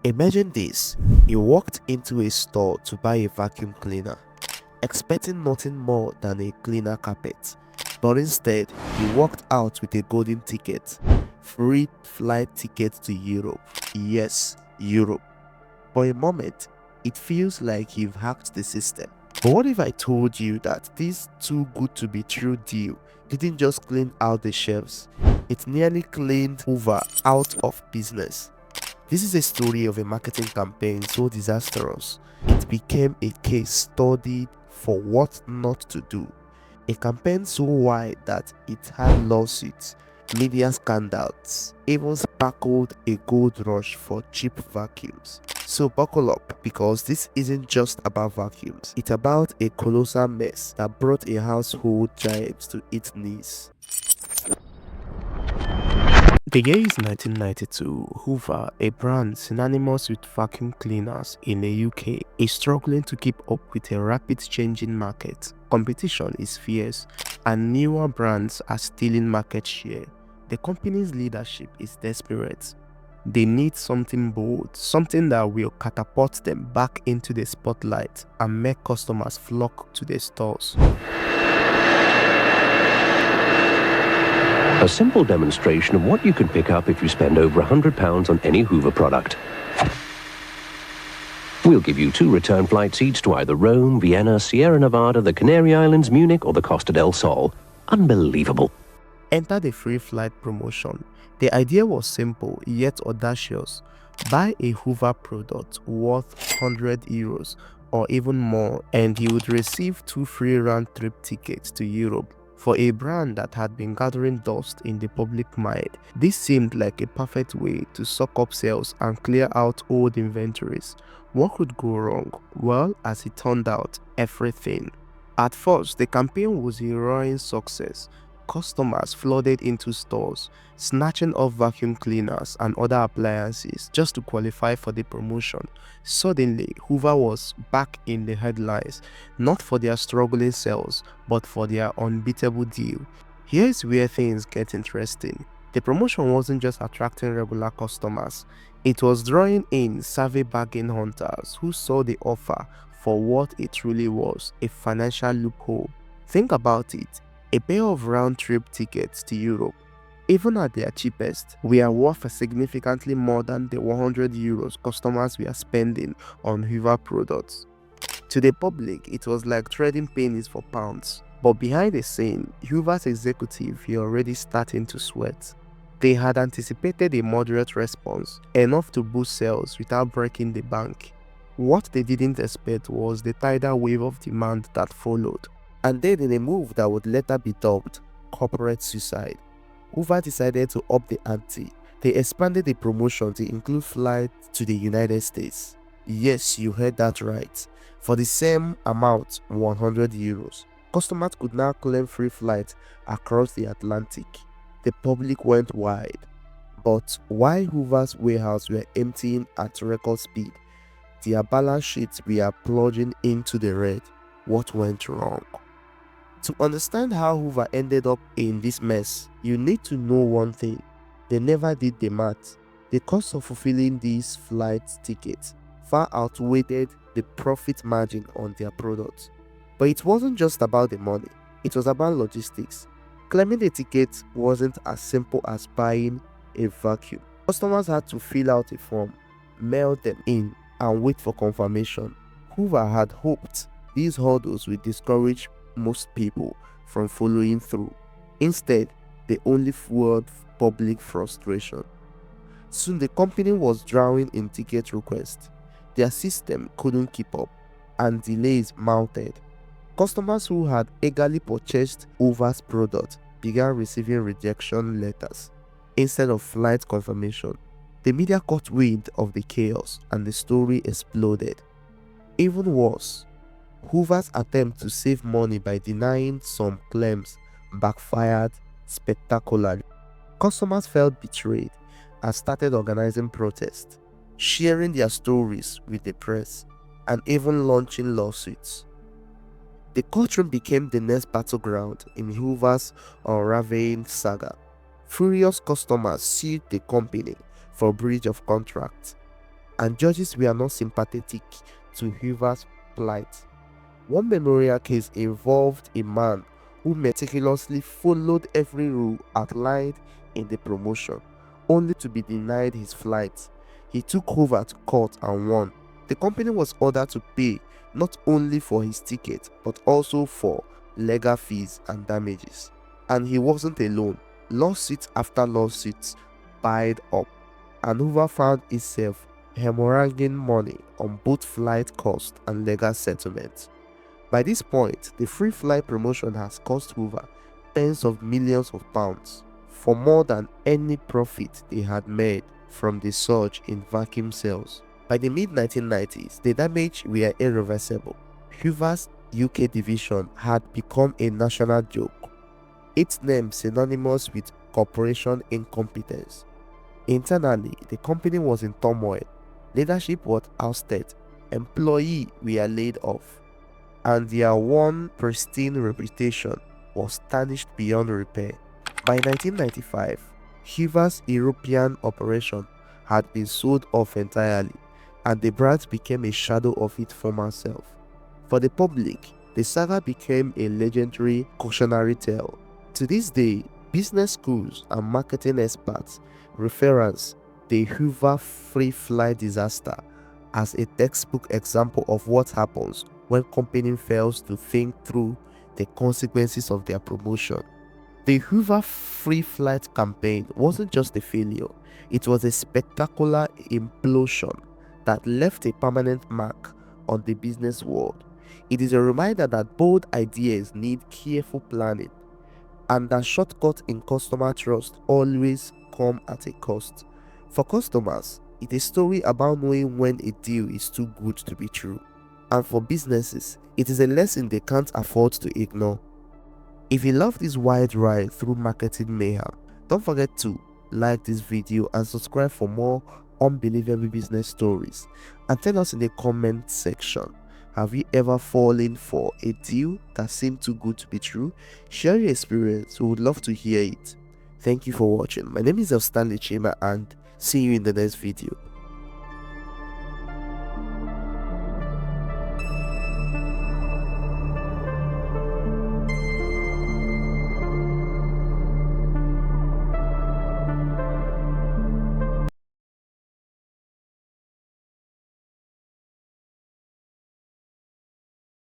Imagine this: you walked into a store to buy a vacuum cleaner, expecting nothing more than a cleaner carpet. But instead, you walked out with a golden ticket. Free flight ticket to Europe. Yes, Europe. For a moment, it feels like you've hacked the system. But what if I told you that this too good to be true deal didn't just clean out the shelves, it nearly cleaned Hoover out of business? This is a story of a marketing campaign so disastrous, it became a case studied for what not to do. A campaign so wide that it had lawsuits, media scandals, even sparkled a gold rush for cheap vacuums. So buckle up, because this isn't just about vacuums, it's about a colossal mess that brought a household giant to its knees. The year is 1992. Hoover, a brand synonymous with vacuum cleaners in the UK, is struggling to keep up with a rapid changing market. Competition is fierce, and newer brands are stealing market share. The company's leadership is desperate. They need something bold, something that will catapult them back into the spotlight and make customers flock to their stores. A simple demonstration of what you can pick up if you spend over £100 on any Hoover product. We'll give you 2 return flights each to either Rome, Vienna, Sierra Nevada, the Canary Islands, Munich, or the Costa del Sol. Unbelievable. Enter the free flight promotion. The idea was simple yet audacious. Buy a Hoover product worth €100 or even more, and you would receive 2 free round-trip tickets to Europe. For a brand that had been gathering dust in the public mind, this seemed like a perfect way to suck up sales and clear out old inventories. What could go wrong? Well, as it turned out, everything. At first, the campaign was a roaring success. Customers flooded into stores, snatching up vacuum cleaners and other appliances just to qualify for the promotion. Suddenly, Hoover was back in the headlines, not for their struggling sales, but for their unbeatable deal. Here's where things get interesting. The promotion wasn't just attracting regular customers, it was drawing in savvy bargain hunters who saw the offer for what it truly was: a financial loophole. Think about it. A pair of round-trip tickets to Europe, even at their cheapest, were worth significantly more than the €100 customers were spending on Hoover products. To the public, it was like trading pennies for pounds. But behind the scene, Hoover's executives were already starting to sweat. They had anticipated a moderate response, enough to boost sales without breaking the bank. What they didn't expect was the tidal wave of demand that followed. And then, in a move that would later be dubbed corporate suicide, Hoover decided to up the ante. They expanded the promotion to include flights to the United States. Yes, you heard that right. For the same amount, €100, customers could now claim free flights across the Atlantic. The public went wide. But while Hoover's warehouse were emptying at record speed, their balance sheets were plunging into the red. What went wrong? To understand how Hoover ended up in this mess, you need to know one thing: they never did the math. The cost of fulfilling these flight tickets far outweighed the profit margin on their products. But it wasn't just about the money, it was about logistics. Claiming the tickets wasn't as simple as buying a vacuum. Customers had to fill out a form, mail them in, and wait for confirmation. Hoover had hoped these hurdles would discourage most people from following through. Instead, they only fueled public frustration. Soon the company was drowning in ticket requests. Their system couldn't keep up, and delays mounted. Customers who had eagerly purchased Hoover's product began receiving rejection letters instead of flight confirmation. The media caught wind of the chaos, and the story exploded. Even worse, Hoover's attempt to save money by denying some claims backfired spectacularly. Customers felt betrayed and started organizing protests, sharing their stories with the press, and even launching lawsuits. The courtroom became the next battleground in Hoover's unraveling saga. Furious customers sued the company for breach of contract. and judges were not sympathetic to Hoover's plight. One memorial case involved a man who meticulously followed every rule outlined in the promotion, only to be denied his flight. He took Hoover to court and won. The company was ordered to pay not only for his ticket but also for legal fees and damages. And he wasn't alone. Lawsuits after lawsuits piled up, and Hoover found himself hemorrhaging money on both flight costs and legal settlements. By this point, the free flight promotion has cost Hoover tens of millions of pounds for more than any profit they had made from the surge in vacuum sales. By the mid-1990s, the damage were irreversible. Hoover's UK division had become a national joke, its name synonymous with corporation incompetence. Internally, the company was in turmoil. Leadership was ousted, employees were laid off, and their one pristine reputation was tarnished beyond repair. By 1995, Hoover's European operation had been sold off entirely, and the brand became a shadow of its former self. For the public, the saga became a legendary cautionary tale. To this day, business schools and marketing experts reference the Hoover Free Flight Disaster as a textbook example of what happens when company fails to think through the consequences of their promotion. The Hoover Free Flight campaign wasn't just a failure, it was a spectacular implosion that left a permanent mark on the business world. It is a reminder that bold ideas need careful planning, and that shortcuts in customer trust always come at a cost. For customers, it's a story about knowing when a deal is too good to be true. And for businesses, it is a lesson they can't afford to ignore. If you love this wild ride through marketing mayhem, don't forget to like this video and subscribe for more unbelievable business stories. And tell us in the comment section, have you ever fallen for a deal that seemed too good to be true? Share your experience, we would love to hear it. Thank you for watching. My name is Stanley Chima and see you in the next video.